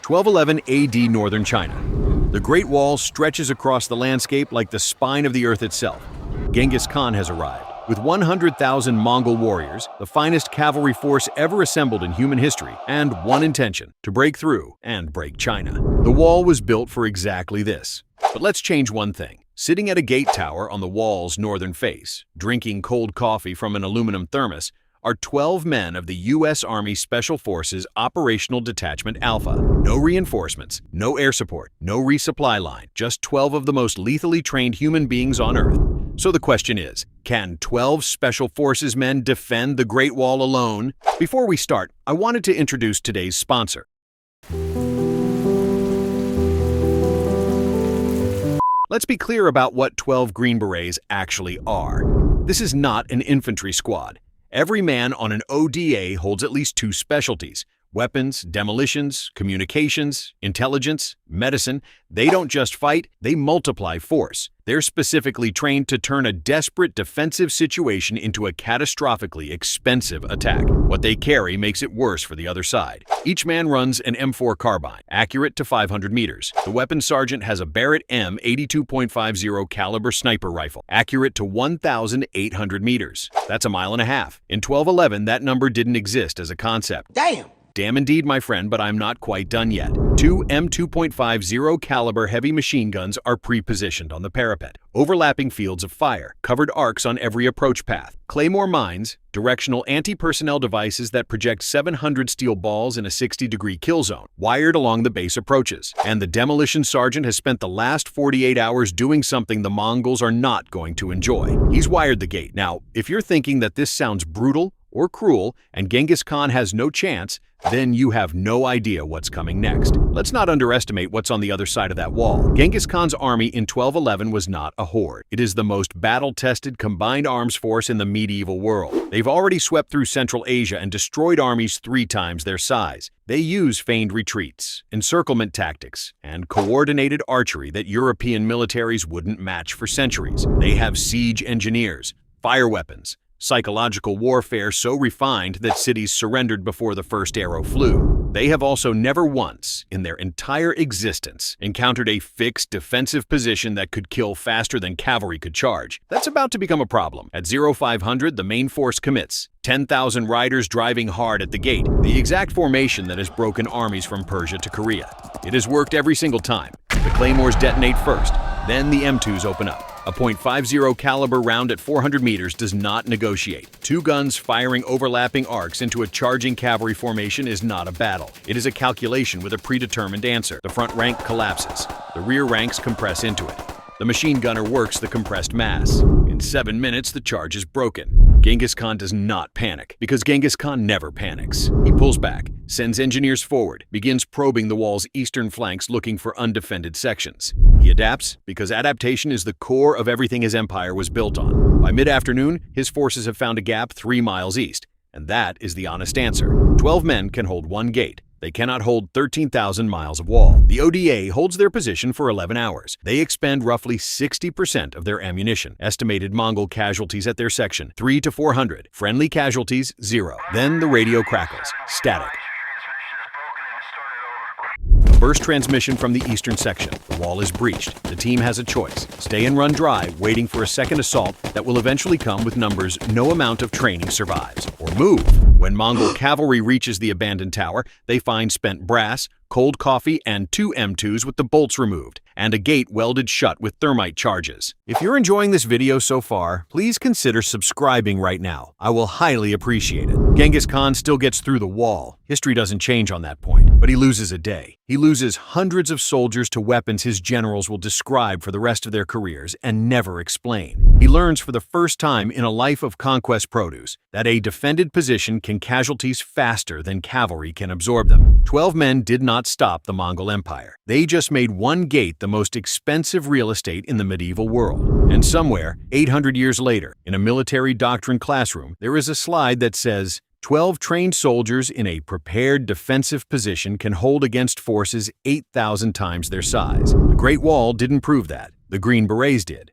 1211 AD Northern China. The Great Wall stretches across the landscape like the spine of the earth itself. Genghis Khan has arrived. With 100,000 Mongol warriors, the finest cavalry force ever assembled in human history, and one intention: to break through and break China. The wall was built for exactly this. But let's change one thing. Sitting at a gate tower on the wall's northern face, drinking cold coffee from an aluminum thermos, are 12 men of the U.S. Army Special Forces Operational Detachment Alpha. No reinforcements, no air support, no resupply line, just 12 of the most lethally trained human beings on Earth. So the question is, can 12 Special Forces men defend the Great Wall alone? Before we start, I wanted to introduce today's sponsor. Let's be clear about what 12 Green Berets actually are. This is not an infantry squad. Every man on an ODA holds at least 2 specialties: weapons, demolitions, communications, intelligence, medicine. They don't just fight, they multiply force. They're specifically trained to turn a desperate defensive situation into a catastrophically expensive attack. What they carry makes it worse for the other side. Each man runs an M4 carbine, accurate to 500 meters. The weapons sergeant has a Barrett M82.50 caliber sniper rifle, accurate to 1,800 meters. That's a mile and a half. In 1211, that number didn't exist as a concept. Damn indeed, my friend, but I'm not quite done yet. 2 M2.50 caliber heavy machine guns are pre-positioned on the parapet. Overlapping fields of fire, covered arcs on every approach path. Claymore mines, directional anti-personnel devices that project 700 steel balls in a 60-degree kill zone, wired along the base approaches. And the demolition sergeant has spent the last 48 hours doing something the Mongols are not going to enjoy. He's wired the gate. Now, if you're thinking that this sounds brutal or cruel and Genghis Khan has no chance, then you have no idea what's coming next. Let's not underestimate what's on the other side of that wall. Genghis Khan's army in 1211 was not a horde. It is the most battle-tested combined arms force in the medieval world. They've already swept through Central Asia and destroyed armies 3 times their size. They use feigned retreats, encirclement tactics, and coordinated archery that European militaries wouldn't match for centuries. They have siege engineers, fire weapons, psychological warfare so refined that cities surrendered before the first arrow flew. They have also never once, in their entire existence, encountered a fixed defensive position that could kill faster than cavalry could charge. That's about to become a problem. At 0500, the main force commits. 10,000 riders driving hard at the gate, the exact formation that has broken armies from Persia to Korea. It has worked every single time. The Claymores detonate first, then the M2s open up. A .50 caliber round at 400 meters does not negotiate. 2 guns firing overlapping arcs into a charging cavalry formation is not a battle. It is a calculation with a predetermined answer. The front rank collapses. The rear ranks compress into it. The machine gunner works the compressed mass. In 7 minutes, the charge is broken. Genghis Khan does not panic, because Genghis Khan never panics. He pulls back, sends engineers forward, begins probing the wall's eastern flanks looking for undefended sections. He adapts because adaptation is the core of everything his empire was built on. By mid-afternoon, his forces have found a gap 3 miles east, and that is the honest answer. 12 men can hold 1 gate. They cannot hold 13,000 miles of wall. The ODA holds their position for 11 hours. They expend roughly 60% of their ammunition. Estimated Mongol casualties at their section, 300 to 400. Friendly casualties, 0. Then the radio crackles. Static. Burst transmission from the eastern section. The wall is breached. The team has a choice: stay and run dry, waiting for a second assault that will eventually come with numbers no amount of training survives, or move. When Mongol cavalry reaches the abandoned tower, they find spent brass, cold coffee, and 2 M2s with the bolts removed, and a gate welded shut with thermite charges. If you're enjoying this video so far, please consider subscribing right now. I will highly appreciate it. Genghis Khan still gets through the wall. History doesn't change on that point, but he loses a day. He loses hundreds of soldiers to weapons his generals will describe for the rest of their careers and never explain. He learns for the first time in a life of conquest produce that a defended position can casualties faster than cavalry can absorb them. 12 men did not stop the Mongol Empire. They just made 1 gate the most expensive real estate in the medieval world. And somewhere, 800 years later, in a military doctrine classroom, there is a slide that says, 12 trained soldiers in a prepared defensive position can hold against forces 8,000 times their size. The Great Wall didn't prove that. The Green Berets did.